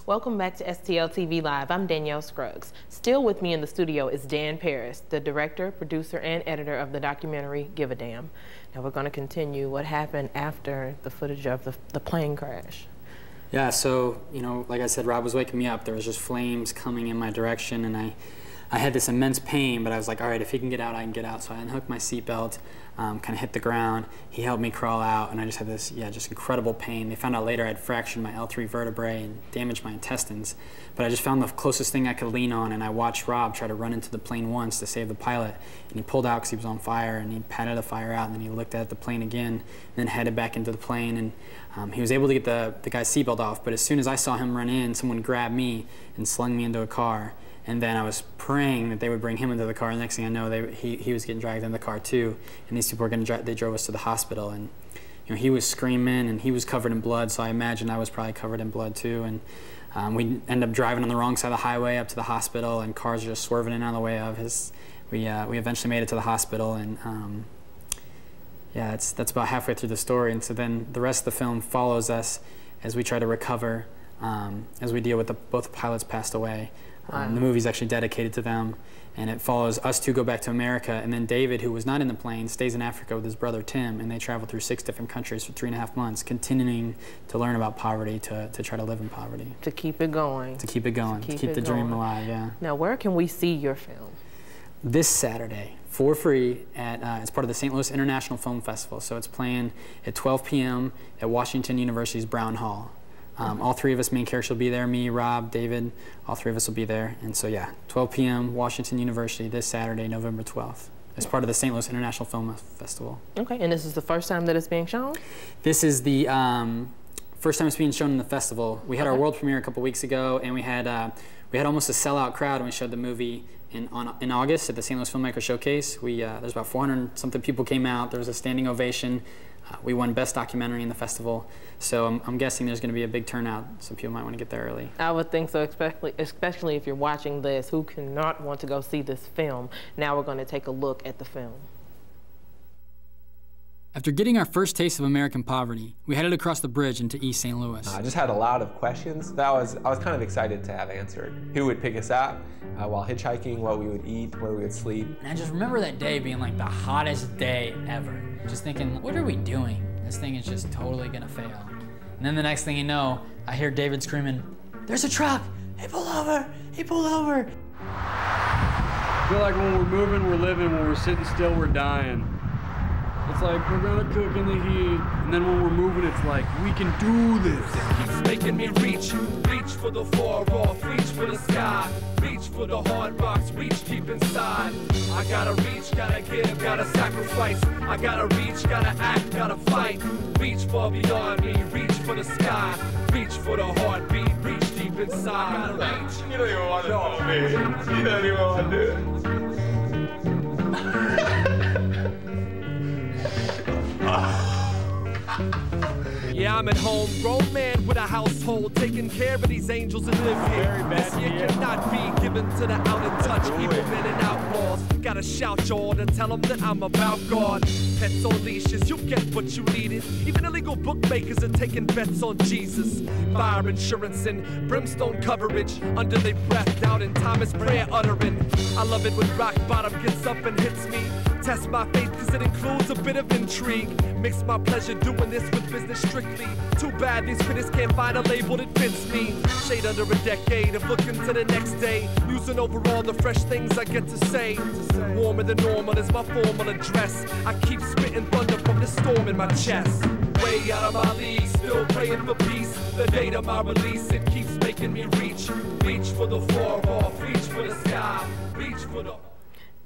Welcome back to STL TV Live. I'm Danielle Scruggs. Still with me in the studio is Dan Parris, the director, producer, and editor of the documentary Give a Damn. Now we're going to continue what happened after the footage of the plane crash. Yeah, so, you know, like I said, Rob was waking me up. There was just flames coming in my direction, and I had this immense pain, but I was like, all right, if he can get out, I can get out. So I unhooked my seatbelt, kind of hit the ground. He helped me crawl out, and I just had this, just incredible pain. They found out later I'd fractured my L3 vertebrae and damaged my intestines. But I just found the closest thing I could lean on, and I watched Rob try to run into the plane once to save the pilot. And he pulled out because he was on fire, and he patted the fire out, and then he looked at the plane again, and then headed back into the plane. And he was able to get the guy's seatbelt off, but as soon as I saw him run in, someone grabbed me and slung me into a car. And then I was praying that they would bring him into the car. And the next thing I know, he was getting dragged in the car too. And these people were going to they drove us to the hospital. And you know, he was screaming and he was covered in blood. So I imagine I was probably covered in blood too. And we ended up driving on the wrong side of the highway up to the hospital, and cars were just swerving in and out of the way of his. We eventually made it to the hospital, and yeah, that's about halfway through the story. And so then the rest of the film follows us as we try to recover, as we deal with both pilots passed away. Wow. The movie's actually dedicated to them, and it follows us two go back to America, and then David, who was not in the plane, stays in Africa with his brother Tim, and they travel through 6 different countries for 3.5 months, continuing to learn about poverty, to try to live in poverty. To keep it going. To keep it going, to keep the dream alive, yeah. Now, where can we see your film? This Saturday, for free, it's part of the St. Louis International Film Festival, so it's playing at 12 p.m. at Washington University's Brown Hall. All 3 of us main characters will be there, me, Rob, David, all 3 of us will be there. And so yeah, 12 p.m. Washington University this Saturday, November 12th. As part of the St. Louis International Film Festival. Okay, and this is the first time that it's being shown? This is the first time it's being shown in the festival. We had our world premiere a couple weeks ago, and we had almost a sellout crowd when we showed the movie in August at the St. Louis Filmmaker Showcase. There's about 400-something people came out. There was a standing ovation. We won Best Documentary in the festival, so I'm guessing there's going to be a big turnout, so people might want to get there early. I would think so, especially if you're watching this. Who cannot want to go see this film? Now we're going to take a look at the film. After getting our first taste of American poverty, we headed across the bridge into East St. Louis. I just had a lot of questions that I was kind of excited to have answered. Who would pick us up while hitchhiking, what we would eat, where we would sleep. And I just remember that day being like the hottest day ever. Just thinking, what are we doing? This thing is just totally gonna fail. And then the next thing you know, I hear David screaming, "There's a truck! Hey, pull over! Hey, pull over!" I feel like when we're moving, we're living. When we're sitting still, we're dying. It's like we're gonna cook in the heat, and then when we're moving, it's like we can do this. It keeps making me reach for the far off, reach for the sky, reach for the hard rocks, reach deep inside. I gotta reach, gotta give, gotta sacrifice. I gotta reach, gotta act, gotta fight. Reach far beyond me, reach for the sky, reach for the heartbeat, reach deep inside. I gotta reach. You don't even want to know me. You don't even want to do it. Yeah, I'm at home, grown man with a household, taking care of these angels that live here. This year cannot be given to the out and touch people, men and outlaws. Gotta shout y'all to tell them that I'm about God. Pets on leashes, you get what you needed. Even illegal bookmakers are taking bets on Jesus. Fire insurance and brimstone coverage under their breath, doubt and Thomas prayer uttering. I love it when rock bottom gets up and hits me. Test my faith cause it includes a bit of intrigue. Mix my pleasure doing this with business strictly. Too bad these critics can't find a label that fits me. Shade under a decade of looking to the next day. Using over all the fresh things I get to say. Warmer than normal is my formal address. I keep spitting thunder from the storm in my chest. Way out of my league, still praying for peace. The date of my release, it keeps making me reach. Reach for the far off, reach for the sky, reach for the...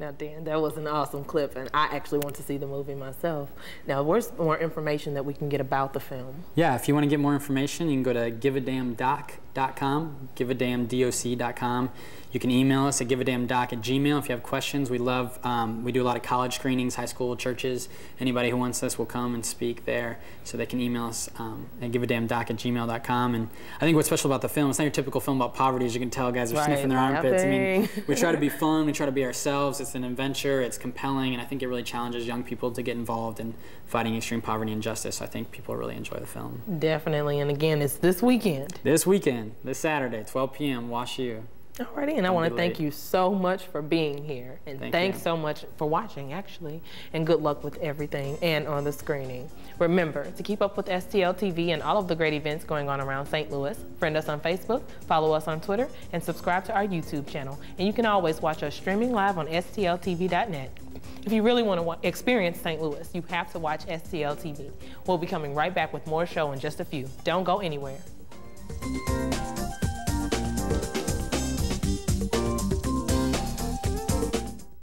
Now, Dan, that was an awesome clip, and I actually want to see the movie myself. Now, where's more information that we can get about the film? Yeah, if you want to get more information, you can go to giveadamndoc.com, giveadamndoc.com. You can email us at giveadamndoc@gmail if you have questions. We love, we do a lot of college screenings, high school, churches. Anybody who wants us will come and speak there. So they can email us at giveadamndoc@gmail.com. And I think what's special about the film, it's not your typical film about poverty. As you can tell, guys are sniffing their armpits. I mean, we try to be fun, we try to be ourselves. It's an adventure, it's compelling, and I think it really challenges young people to get involved in fighting extreme poverty and injustice. So I think people really enjoy the film. Definitely, and again, it's this weekend. This weekend. weekend, this Saturday, 12 p.m., Wash U. Alrighty, and I want to thank you so much for being here, and thanks so much for watching, actually, and good luck with everything and on the screening. Remember to keep up with STL TV and all of the great events going on around St. Louis. Friend us on Facebook, follow us on Twitter, and subscribe to our YouTube channel. And you can always watch us streaming live on stltv.net. If you really want to experience St. Louis, you have to watch STL TV. We'll be coming right back with more show in just a few. Don't go anywhere.